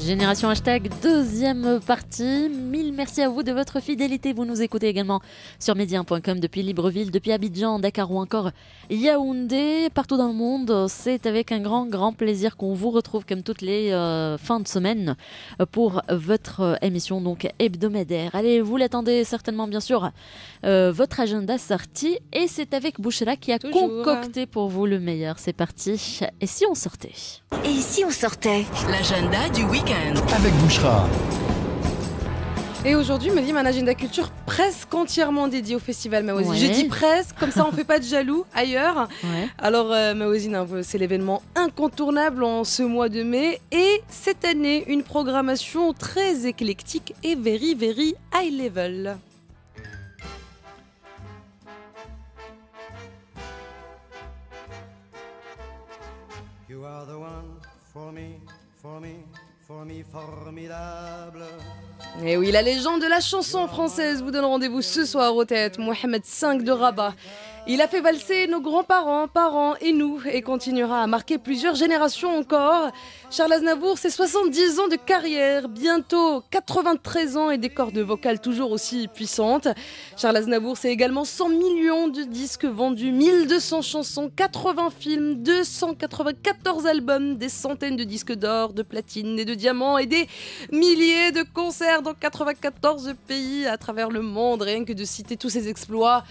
Génération Hashtag, deuxième partie. Mille merci à vous de votre fidélité. Vous nous écoutez également sur média1.com depuis Libreville, depuis Abidjan, Dakar ou encore Yaoundé. Partout dans le monde, c'est avec un grand plaisir qu'on vous retrouve comme toutes les fins de semaine pour votre émission donc hebdomadaire. Allez, vous l'attendez certainement bien sûr, votre agenda sorti et c'est avec Bouchra qui a concocté pour vous le meilleur. C'est parti. Et si on sortait ? Et si on sortait ? L'agenda du week-end avec Bouchra. Et aujourd'hui, Mélim, un agenda culture presque entièrement dédié au festival Mawazine. Ouais. J'ai dit presque, comme ça on ne fait pas de jaloux ailleurs. Ouais. Alors Mawazine, c'est l'événement incontournable en ce mois de mai. Et cette année, une programmation très éclectique et very high level. You are the one for me, formidable. Et oui, la légende de la chanson française vous donne rendez-vous ce soir au théâtre Mohamed V de Rabat. Il a fait valser nos grands-parents, parents et nous et continuera à marquer plusieurs générations encore. Charles Aznavour, c'est 70 ans de carrière, bientôt 93 ans et des cordes vocales toujours aussi puissantes. Charles Aznavour, c'est également 100 millions de disques vendus, 1200 chansons, 80 films, 294 albums, des centaines de disques d'or, de platine et de diamants et des milliers de concerts dans 94 pays à travers le monde. Rien que de citer tous ces exploits,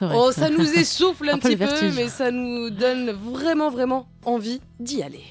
oh, ça nous essouffle un petit peu, mais ça nous donne vraiment envie d'y aller.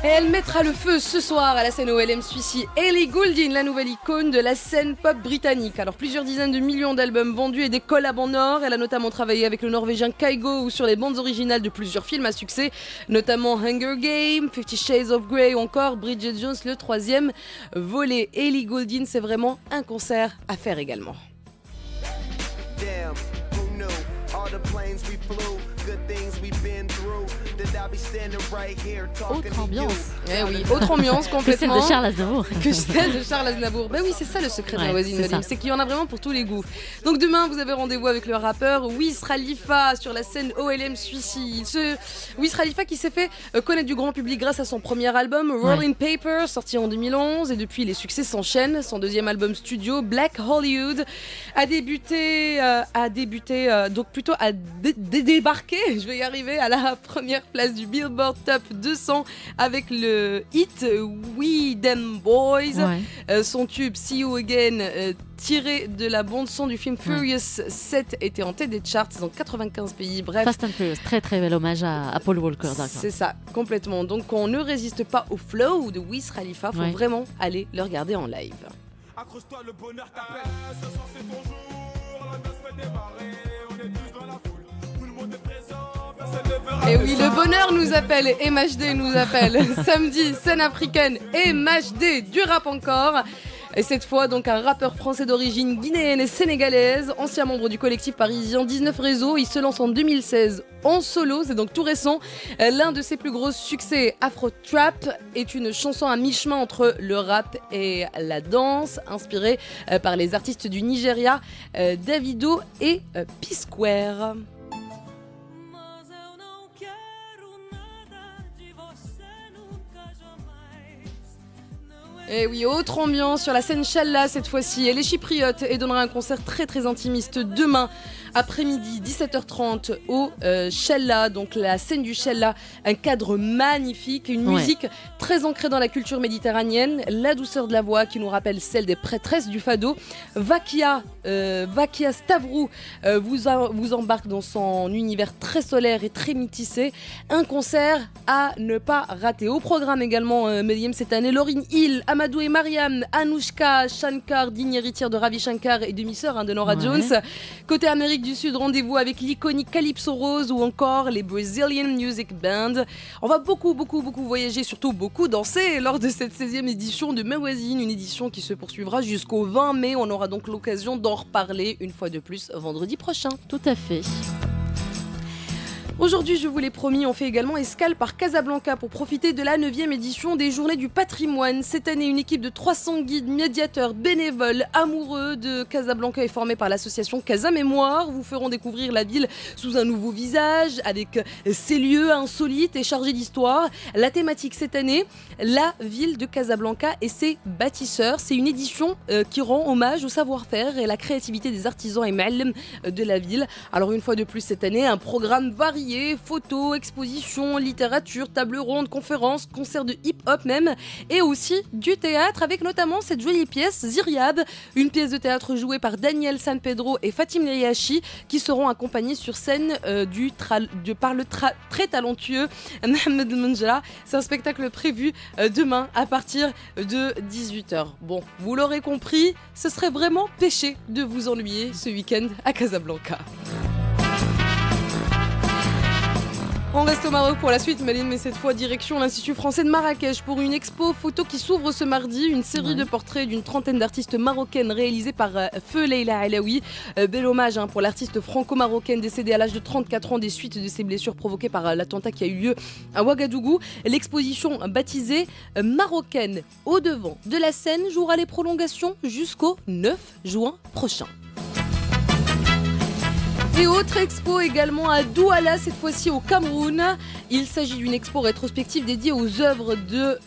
Et elle mettra le feu ce soir à la scène OLM Suissi. Ellie Goulding, la nouvelle icône de la scène pop britannique. Alors plusieurs dizaines de millions d'albums vendus et des collabs en or. Elle a notamment travaillé avec le Norvégien Kygo ou sur les bandes originales de plusieurs films à succès, notamment Hunger Games, 50 Shades of Grey ou encore Bridget Jones, le 3e volet. Ellie Goulding, c'est vraiment un concert à faire également. Damn, who knew? All the planes we flew, good things we've been through. That I'll be standing right here talking Autre ambiance. Eh oui, autre ambiance Que celle complètement. de Charles Aznavour. Que celle de Charles Aznavour. Ben oui, c'est ça le secret de Ouais, Mawazine c'est Malim, ça. c'est qu'il y en a vraiment pour tous les goûts. Donc demain, vous avez rendez-vous avec le rappeur Wiz Khalifa sur la scène OLM Suissi. Wiz Khalifa qui s'est fait connaître du grand public grâce à son premier album Rolling Paper, sorti en 2011, et depuis les succès s'enchaînent. Son deuxième album studio Black Hollywood a débuté donc plutôt à débarquer, je vais y arriver, à la première place du Billboard Top 200 avec le hit We Them Boys. Ouais. Son tube See You Again, tiré de la bande son du film Furious 7, était en tête des charts dans 95 pays. Bref, Fast and Furious, très bel hommage à Paul Walker. D'accord. c'est ça, complètement. Donc on ne résiste pas au flow de Wiz Khalifa, faut vraiment aller le regarder en live. Accroche-toi, le bonheur t'appelle. Ce soir c'est ton jour, la danse fait démarrer. On est tous dans la foule, tout le monde est présent, personne ne veut rater. Et oui, le bonheur nous appelle, et MHD nous appelle. Samedi, scène africaine et MHD du rap encore. Et cette fois, donc, un rappeur français d'origine guinéenne et sénégalaise, ancien membre du collectif parisien 19 Réseaux. Il se lance en 2016 en solo, c'est donc tout récent. L'un de ses plus gros succès, Afro Trap, est une chanson à mi-chemin entre le rap et la danse, inspirée par les artistes du Nigeria, Davido et P-Square. Et oui, autre ambiance sur la scène Challa cette fois-ci. Elle est chypriote et donnera un concert très intimiste demain après-midi 17h30 au Challa, donc la scène du Challa, un cadre magnifique, une musique très ancrée dans la culture méditerranéenne, la douceur de la voix qui nous rappelle celle des prêtresses du fado. Vakia Stavrou vous embarque dans son univers très solaire et très métissé. Un concert à ne pas rater. Au programme également, Mélième cette année, Lauryn Hill, Amadou et Mariam, Anushka Shankar, digne héritière de Ravi Shankar et demi-sœur de Norah Jones. Côté Amérique du Sud, rendez-vous avec l'iconique Calypso Rose ou encore les Brazilian Music Band. On va beaucoup voyager, surtout beaucoup danser lors de cette 16e édition de Mawazine, une édition qui se poursuivra jusqu'au 20 mai. On aura donc l'occasion d'en reparler une fois de plus vendredi prochain. Tout à fait. Aujourd'hui, je vous l'ai promis, on fait également escale par Casablanca pour profiter de la 9e édition des Journées du Patrimoine. Cette année, une équipe de 300 guides, médiateurs, bénévoles, amoureux de Casablanca est formée par l'association Casa Mémoire. Vous feront découvrir la ville sous un nouveau visage, avec ses lieux insolites et chargés d'histoire. La thématique cette année, la ville de Casablanca et ses bâtisseurs. C'est une édition qui rend hommage au savoir-faire et la créativité des artisans et ma'allem de la ville. Alors une fois de plus cette année, un programme varié, photos, expositions, littérature, table ronde, conférences, concerts de hip-hop même, et aussi du théâtre avec notamment cette jolie pièce Ziryab, une pièce de théâtre jouée par Daniel San Pedro et Fatim Riachi qui seront accompagnés sur scène par le très talentueux Mohamed Menjala. C'est un spectacle prévu demain à partir de 18h. Bon, vous l'aurez compris, ce serait vraiment péché de vous ennuyer ce week-end à Casablanca. On reste au Maroc pour la suite, Maline, mais cette fois direction l'Institut français de Marrakech pour une expo photo qui s'ouvre ce mardi. Une série de portraits d'une trentaine d'artistes marocaines réalisés par Feu Leila Alaoui. Bel hommage pour l'artiste franco-marocaine décédée à l'âge de 34 ans des suites de ses blessures provoquées par l'attentat qui a eu lieu à Ouagadougou. L'exposition baptisée Marocaine au devant de la scène jouera les prolongations jusqu'au 9 juin prochain. Et autre expo également à Douala, cette fois-ci au Cameroun. Il s'agit d'une expo rétrospective dédiée aux œuvres de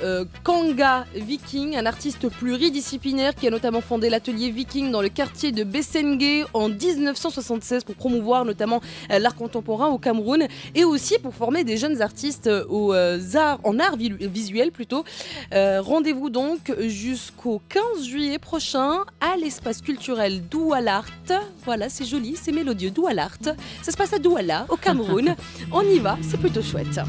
Kanga Viking, un artiste pluridisciplinaire qui a notamment fondé l'atelier Viking dans le quartier de Bessengue en 1976 pour promouvoir notamment l'art contemporain au Cameroun et aussi pour former des jeunes artistes en art visuel plutôt. Rendez-vous donc jusqu'au 15 juillet prochain à l'espace culturel Douala Art. Voilà, c'est joli, c'est mélodieux, Douala Art. Ça se passe à Douala, au Cameroun. On y va, c'est plutôt chouette.